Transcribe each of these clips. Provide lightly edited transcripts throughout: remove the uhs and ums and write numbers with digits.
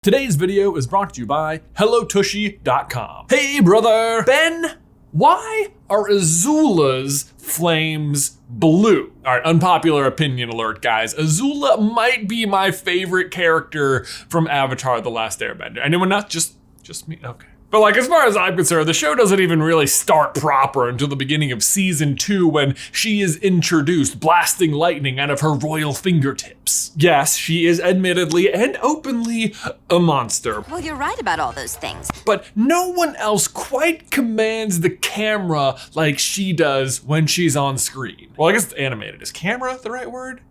Today's video is brought to you by HelloTushy.com. Hey brother! Ben, why are Azula's flames blue? Alright, unpopular opinion alert, guys. Azula might be my favorite character from Avatar the Last Airbender. Anyone not? Just me? Okay. But like, as far as I'm concerned, the show doesn't even really start proper until the beginning of season 2 when she is introduced, blasting lightning out of her royal fingertips. Yes, she is admittedly and openly a monster. Well, you're right about all those things. But no one else quite commands the camera like she does when she's on screen. Well, I guess it's animated. Is camera the right word?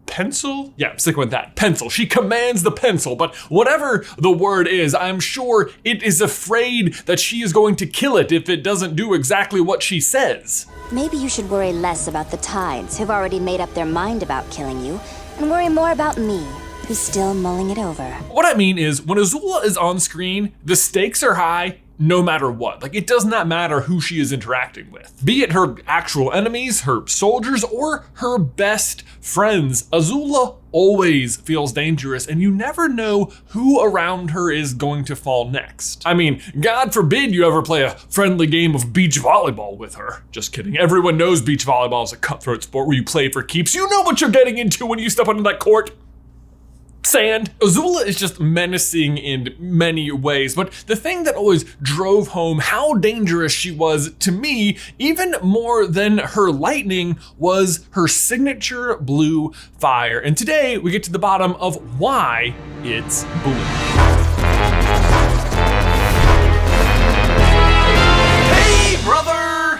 Pencil? Yeah, I'm sticking with that. Pencil. She commands the pencil, but whatever the word is, I'm sure it is afraid that she is going to kill it if it doesn't do exactly what she says. Maybe you should worry less about the Tides, who've already made up their mind about killing you, and worry more about me, who's still mulling it over. What I mean is, when Azula is on screen, the stakes are high no matter what. Like, it does not matter who she is interacting with. Be it her actual enemies, her soldiers, or her best friends, Azula always feels dangerous, and you never know who around her is going to fall next. I mean, God forbid you ever play a friendly game of beach volleyball with her. Just kidding. Everyone knows beach volleyball is a cutthroat sport where you play for keeps. You know what you're getting into when you step onto that court. Sand. Azula is just menacing in many ways, but the thing that always drove home how dangerous she was to me, even more than her lightning, was her signature blue fire. And today we get to the bottom of why it's blue. Hey, brother!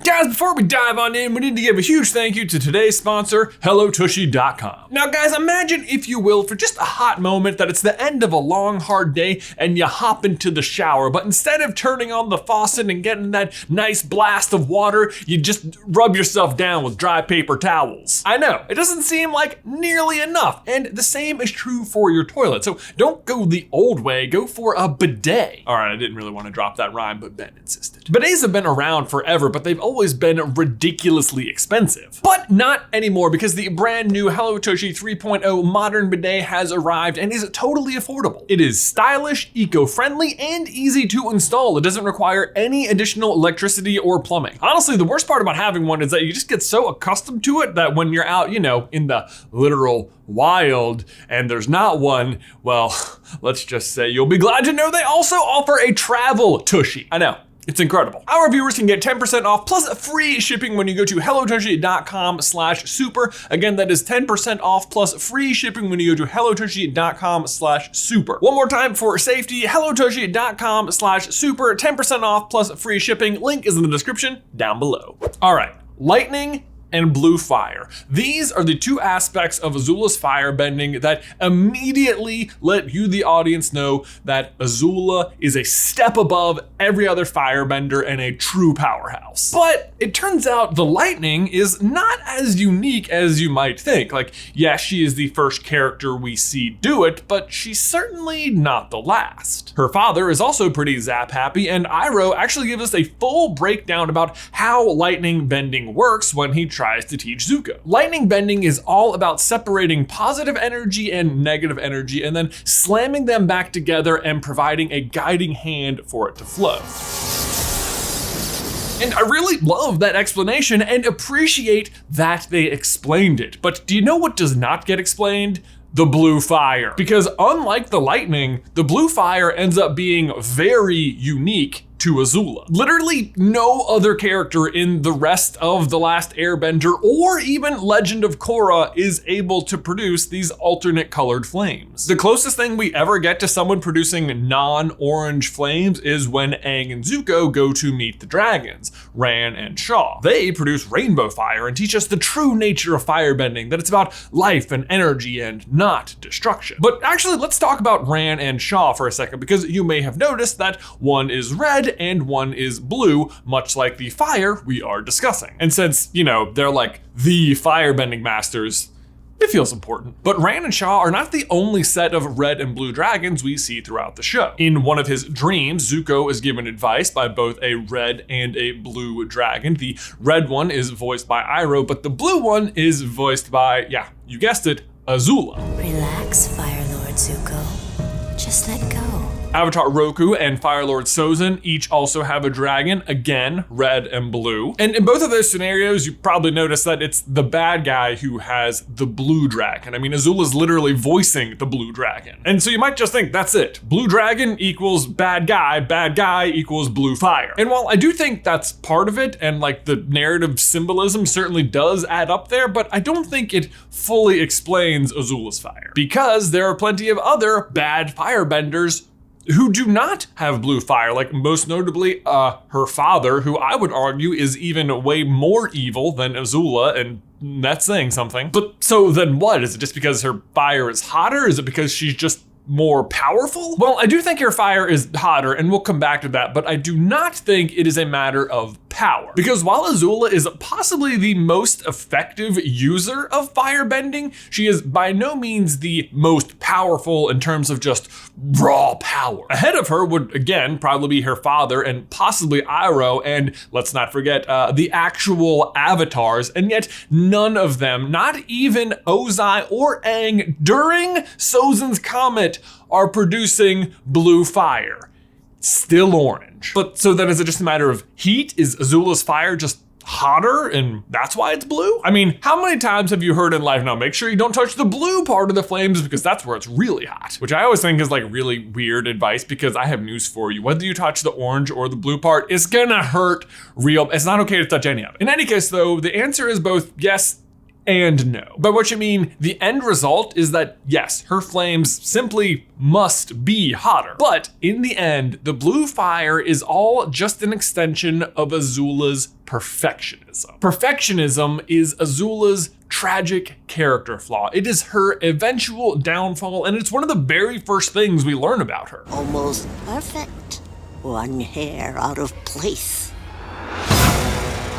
Guys, before we dive on in, we need to give a huge thank you to today's sponsor, HelloTushy.com. Now guys, imagine, if you will, for just a hot moment that it's the end of a long, hard day and you hop into the shower, but instead of turning on the faucet and getting that nice blast of water, you just rub yourself down with dry paper towels. I know, it doesn't seem like nearly enough, and the same is true for your toilet. So don't go the old way, go for a bidet. All right, I didn't really want to drop that rhyme, but Ben insisted. Bidets have been around forever, but they've always been ridiculously expensive. But not anymore, because the brand new Hello Tushy 3.0 modern bidet has arrived and is totally affordable. It is stylish, eco-friendly, and easy to install. It doesn't require any additional electricity or plumbing. Honestly, the worst part about having one is that you just get so accustomed to it that when you're out, you know, in the literal wild and there's not one, well, let's just say you'll be glad to know they also offer a travel tushy. I know. It's incredible. Our viewers can get 10% off plus free shipping when you go to HelloTushy.com/super. Again, that is 10% off plus free shipping when you go to HelloTushy.com/super. One more time for safety, HelloTushy.com/super, 10% off plus free shipping. Link is in the description down below. All right, lightning and blue fire. These are the two aspects of Azula's firebending that immediately let you, the audience, know that Azula is a step above every other firebender and a true powerhouse. But it turns out the lightning is not as unique as you might think. Like, yes, she is the first character we see do it, but she's certainly not the last. Her father is also pretty zap happy, and Iroh actually gives us a full breakdown about how lightning bending works when he tries to teach Zuko. Lightning bending is all about separating positive energy and negative energy and then slamming them back together and providing a guiding hand for it to flow. And I really love that explanation and appreciate that they explained it. But do you know what does not get explained? The blue fire. Because unlike the lightning, the blue fire ends up being very unique to Azula. Literally no other character in the rest of The Last Airbender or even Legend of Korra is able to produce these alternate colored flames. The closest thing we ever get to someone producing non-orange flames is when Aang and Zuko go to meet the dragons, Ran and Shaw. They produce rainbow fire and teach us the true nature of firebending, that it's about life and energy and not destruction. But actually, let's talk about Ran and Shaw for a second, because you may have noticed that one is red and one is blue, much like the fire we are discussing. And since, you know, they're like the firebending masters, it feels important. But Ran and Shaw are not the only set of red and blue dragons we see throughout the show. In one of his dreams, Zuko is given advice by both a red and a blue dragon. The red one is voiced by Iroh, but the blue one is voiced by, yeah, you guessed it, Azula. Relax, Fire Lord Zuko. Just let go. Avatar Roku and Fire Lord Sozin each also have a dragon, again, red and blue. And in both of those scenarios, you probably noticed that it's the bad guy who has the blue dragon. I mean, Azula's literally voicing the blue dragon. And so you might just think that's it. Blue dragon equals bad guy equals blue fire. And while I do think that's part of it, and like the narrative symbolism certainly does add up there, but I don't think it fully explains Azula's fire. Because there are plenty of other bad firebenders who do not have blue fire, like most notably her father, who I would argue is even way more evil than Azula, and that's saying something. But so then what? Is it just because her fire is hotter? Is it because she's just more powerful? Well, I do think her fire is hotter, and we'll come back to that, but I do not think it is a matter of power. Because while Azula is possibly the most effective user of firebending, she is by no means the most powerful in terms of just raw power. Ahead of her would, again, probably be her father and possibly Iroh, and let's not forget the actual avatars, and yet none of them, not even Ozai or Aang, during Sozin's Comet, are producing blue fire. Still orange. But so then is it just a matter of heat? Is Azula's fire just hotter and that's why it's blue? I mean, how many times have you heard in life, now make sure you don't touch the blue part of the flames because that's where it's really hot, which I always think is like really weird advice, because I have news for you. Whether you touch the orange or the blue part, it's gonna hurt real. It's not okay to touch any of it. In any case though, the answer is both yes and no. By which I mean, the end result is that yes, her flames simply must be hotter. But in the end, the blue fire is all just an extension of Azula's perfectionism. Perfectionism is Azula's tragic character flaw. It is her eventual downfall, and it's one of the very first things we learn about her. Almost perfect. One hair out of place.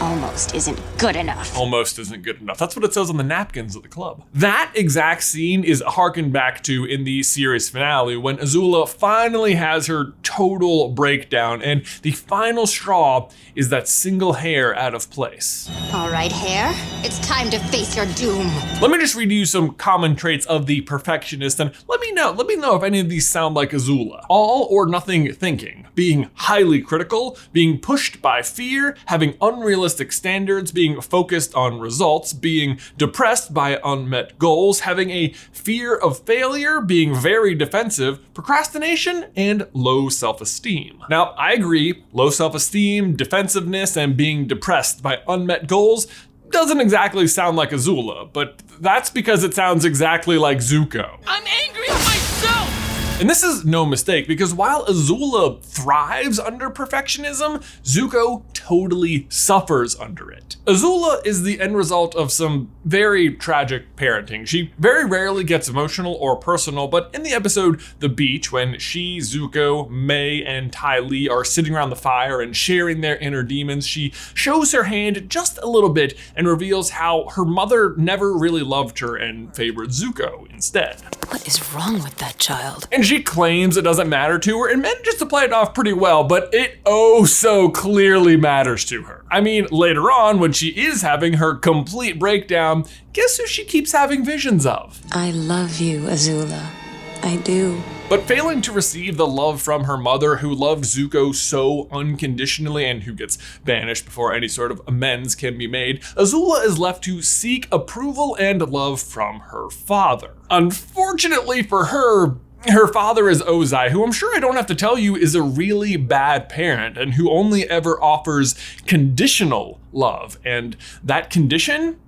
Almost isn't good enough. Almost isn't good enough. That's what it says on the napkins at the club. That exact scene is harkened back to in the series finale when Azula finally has her total breakdown, and the final straw is that single hair out of place. All right, hair. It's time to face your doom. Let me just read you some common traits of the perfectionist, and let me know if any of these sound like Azula. All or nothing thinking, being highly critical, being pushed by fear, having unrealistic standards, being focused on results, being depressed by unmet goals, having a fear of failure, being very defensive, procrastination, and low self-esteem. Now, I agree, low self-esteem, defensiveness, and being depressed by unmet goals doesn't exactly sound like Azula, but that's because it sounds exactly like Zuko. I'm angry at myself! And this is no mistake, because while Azula thrives under perfectionism, Zuko totally suffers under it. Azula is the end result of some very tragic parenting. She very rarely gets emotional or personal, but in the episode The Beach, when she, Zuko, Mai, and Ty Lee are sitting around the fire and sharing their inner demons, she shows her hand just a little bit and reveals how her mother never really loved her and favored Zuko instead. What is wrong with that child? And she claims it doesn't matter to her and manages to play it off pretty well, but it oh so clearly matters to her. I mean, later on, when she is having her complete breakdown, guess who she keeps having visions of? I love you, Azula. I do. But failing to receive the love from her mother, who loved Zuko so unconditionally and who gets banished before any sort of amends can be made, Azula is left to seek approval and love from her father. Unfortunately for her, her father is Ozai, who I'm sure I don't have to tell you is a really bad parent and who only ever offers conditional love, and that condition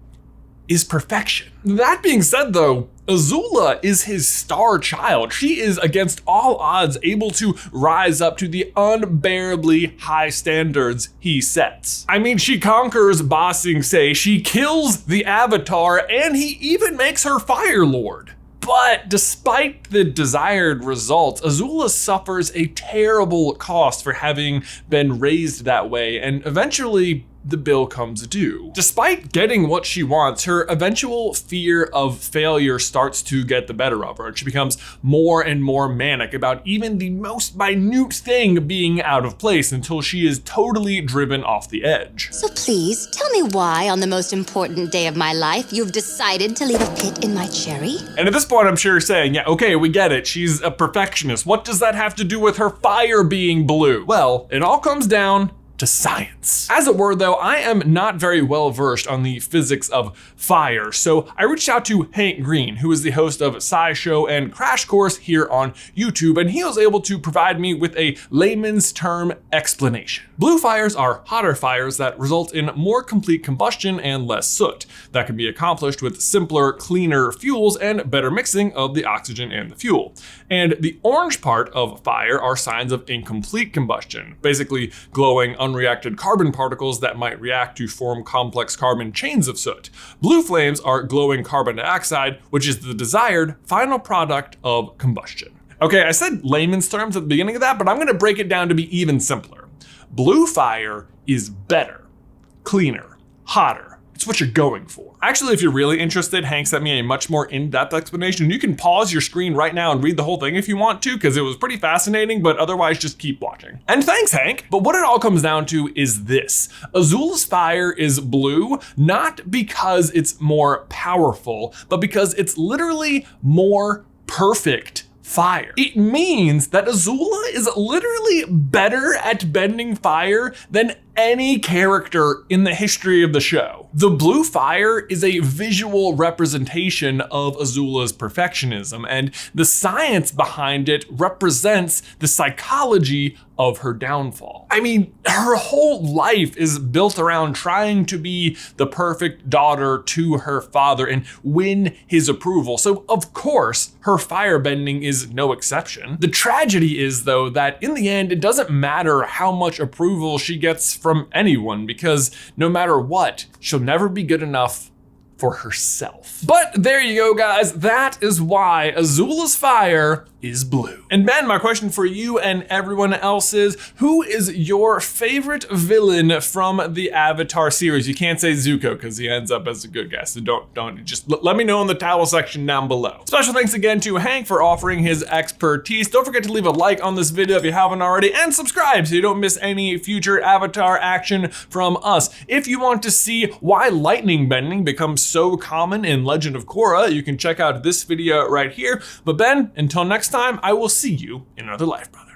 is perfection. That being said though, Azula is his star child. She is, against all odds, able to rise up to the unbearably high standards he sets. I mean, she conquers Ba Sing Se, she kills the Avatar, and he even makes her Fire Lord. But despite the desired results, Azula suffers a terrible cost for having been raised that way and eventually the bill comes due. Despite getting what she wants, her eventual fear of failure starts to get the better of her, and she becomes more and more manic about even the most minute thing being out of place until she is totally driven off the edge. So please, tell me why on the most important day of my life you've decided to leave a pit in my cherry? And at this point, I'm sure you're saying, yeah, okay, we get it. She's a perfectionist. What does that have to do with her fire being blue? Well, it all comes down to science. As it were though, I am not very well versed on the physics of fire, so I reached out to Hank Green, who is the host of SciShow and Crash Course here on YouTube, and he was able to provide me with a layman's term explanation. Blue fires are hotter fires that result in more complete combustion and less soot. That can be accomplished with simpler, cleaner fuels and better mixing of the oxygen and the fuel. And the orange part of fire are signs of incomplete combustion, basically glowing unreacted carbon particles that might react to form complex carbon chains of soot. Blue flames are glowing carbon dioxide, which is the desired final product of combustion. Okay, I said layman's terms at the beginning of that, but I'm gonna break it down to be even simpler. Blue fire is better, cleaner, hotter. It's what you're going for. Actually, if you're really interested, Hank sent me a much more in-depth explanation. You can pause your screen right now and read the whole thing if you want to, because it was pretty fascinating, but otherwise just keep watching. And thanks, Hank. But what it all comes down to is this. Azula's fire is blue, not because it's more powerful, but because it's literally more perfect fire. It means that Azula is literally better at bending fire than any character in the history of the show. The blue fire is a visual representation of Azula's perfectionism, and the science behind it represents the psychology of her downfall. I mean, her whole life is built around trying to be the perfect daughter to her father and win his approval. So of course, her firebending is no exception. The tragedy is though that in the end, it doesn't matter how much approval she gets from anyone, because no matter what, she'll never be good enough for herself. But there you go, guys. That is why Azula's fire is blue. And Ben, my question for you and everyone else is, who is your favorite villain from the Avatar series? You can't say Zuko because he ends up as a good guy, so don't just let me know in the towel section down below. Special thanks again to Hank for offering his expertise. Don't forget to leave a like on this video if you haven't already, and subscribe so you don't miss any future Avatar action from us. If you want to see why lightning bending becomes so common in Legend of Korra, you can check out this video right here. But Ben, until next time, I will see you in another life, brother.